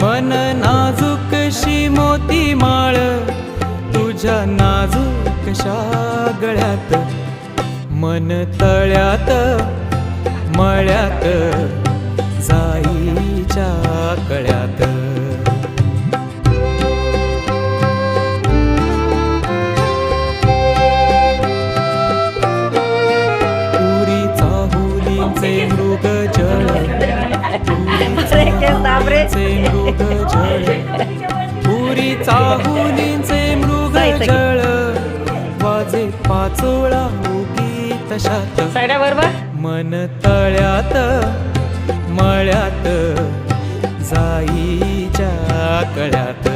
मन नाजूकशी मोती माळ तुझ्या नाजूकशा गळ्यात, मन तळ्यात मळ्यात जाईच्या कळ्यात. पुरी चाहुलींचे मृग जळ, मृग जळ, पुरी चाहुलींचे मृग जळ, वाजे पाचोळा उगी तशात, मन तळ्यात मळ्यात जाईच्या कळ्यात.